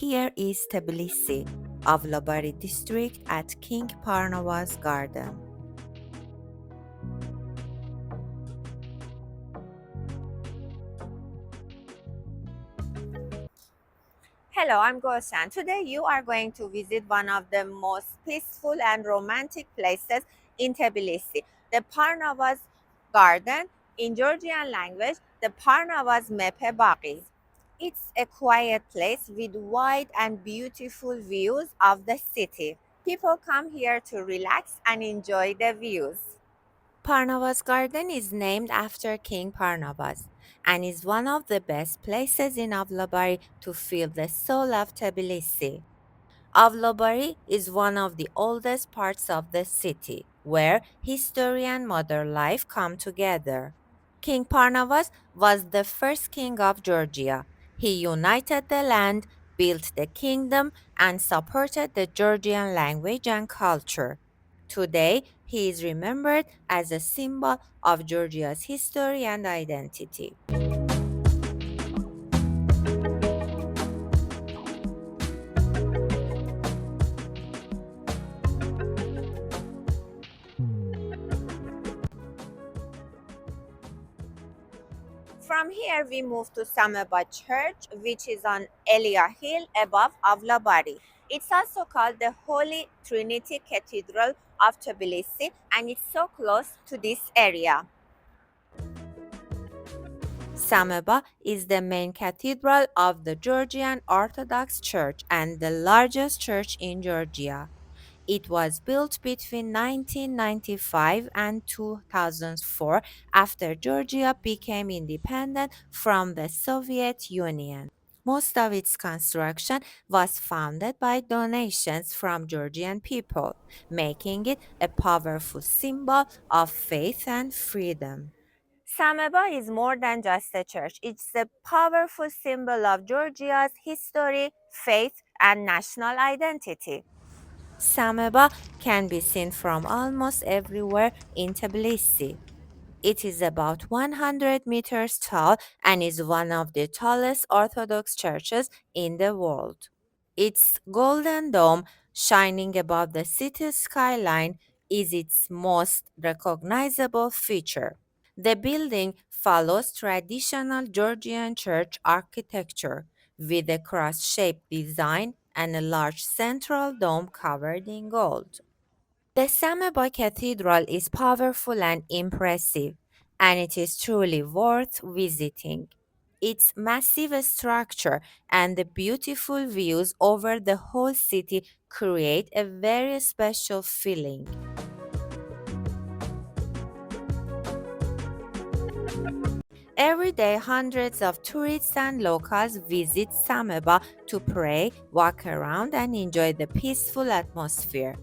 here is Tbilisi, Avlabari district at King Parnavaz Garden. Hello, I'm Goshan. Today you are going to visit one of the most peaceful and romantic places in Tbilisi, the Parnavaz Garden, in Georgian language, the Parnavaz Mepe. It's a quiet place with wide and beautiful views of the city. People come here to relax and enjoy the views. Parnavaz Garden is named after King Parnavaz and is one of the best places in Avlabari to feel the soul of Tbilisi. Avlabari is one of the oldest parts of the city, where history and modern life come together. King Parnavas was the first king of Georgia. He united the land, built the kingdom, and supported the Georgian language and culture. Today, he is remembered as a symbol of Georgia's history and identity. From here, we move to Sameba Church, which is on Elia Hill above Avlabari. It's also called the Holy Trinity Cathedral of Tbilisi, and it's so close to this area. Sameba is the main cathedral of the Georgian Orthodox Church and the largest church in Georgia. It was built between 1995 and 2004 after Georgia became independent from the Soviet Union. Most of its construction was funded by donations from Georgian people, making it a powerful symbol of faith and freedom. Sameba is more than just a church. It's a powerful symbol of Georgia's history, faith, and national identity. Sameba can be seen from almost everywhere in Tbilisi. It is about 100 meters tall and is one of the tallest Orthodox churches in the world. Its golden dome, shining above the city's skyline, is its most recognizable feature. The building follows traditional Georgian church architecture with a cross shaped design and a large central dome covered in gold. The Sameba Cathedral is powerful and impressive, and it is truly worth visiting. Its massive structure and the beautiful views over the whole city create a very special feeling. Every day, hundreds of tourists and locals visit Sameba to pray, walk around, and enjoy the peaceful atmosphere.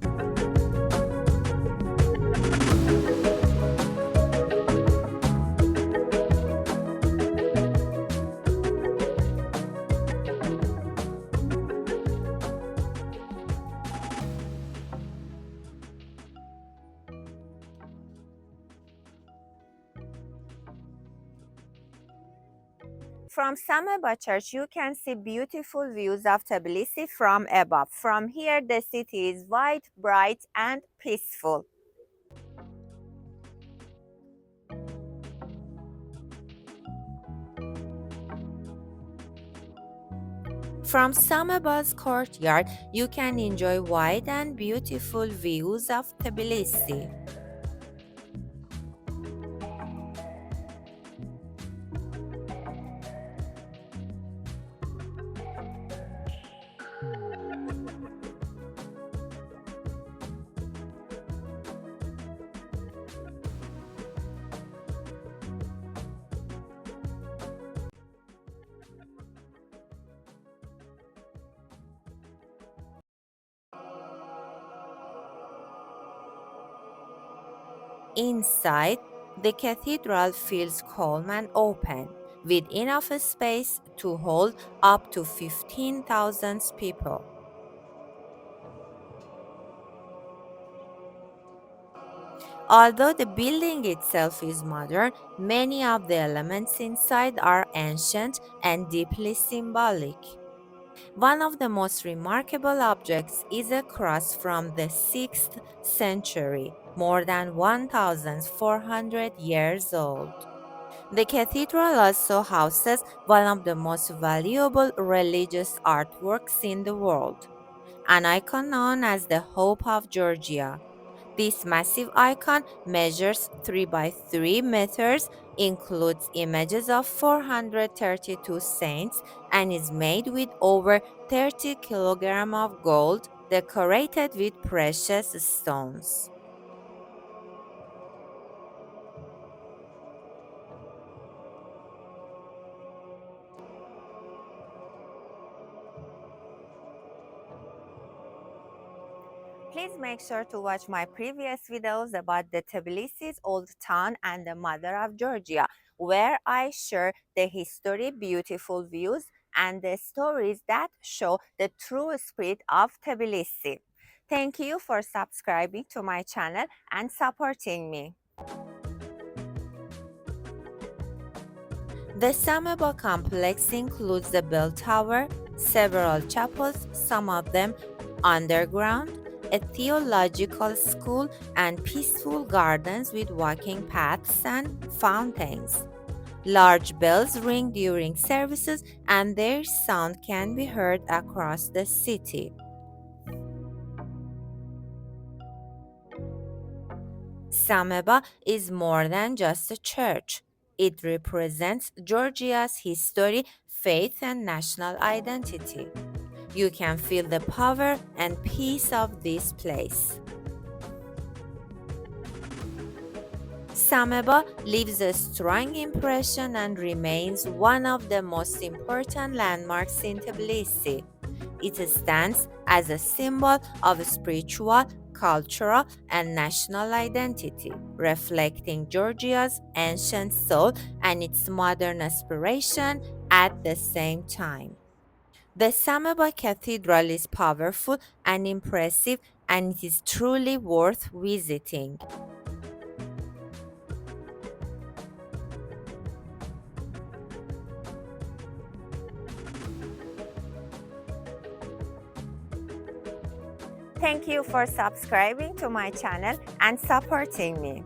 From Sameba Church, you can see beautiful views of Tbilisi from above. From here, the city is wide, bright, and peaceful. From Sameba's courtyard, you can enjoy wide and beautiful views of Tbilisi. Inside, the cathedral feels calm and open, with enough space to hold up to 15,000 people. Although the building itself is modern, many of the elements inside are ancient and deeply symbolic. One of the most remarkable objects is a cross from the 6th century, more than 1,400 years old. The cathedral also houses one of the most valuable religious artworks in the world, an icon known as the Hope of Georgia. This massive icon measures 3 by 3 meters, includes images of 432 saints, and is made with over 30 kilograms of gold decorated with precious stones. Please make sure to watch my previous videos about the Tbilisi's old town and the mother of Georgia, where I share the history, beautiful views, and the stories that show the true spirit of Tbilisi. Thank you for subscribing to my channel and supporting me. The Sameba complex includes the bell tower, several chapels, some of them underground, a theological school, and peaceful gardens with walking paths and fountains. Large bells ring during services, and their sound can be heard across the city. Sameba is more than just a church. It represents Georgia's history, faith, and national identity. You can feel the power and peace of this place. Sameba leaves a strong impression and remains one of the most important landmarks in Tbilisi. It stands as a symbol of spiritual, cultural, and national identity, reflecting Georgia's ancient soul and its modern aspiration at the same time. The Sameba Cathedral is powerful and impressive, and it is truly worth visiting. Thank you for subscribing to my channel and supporting me.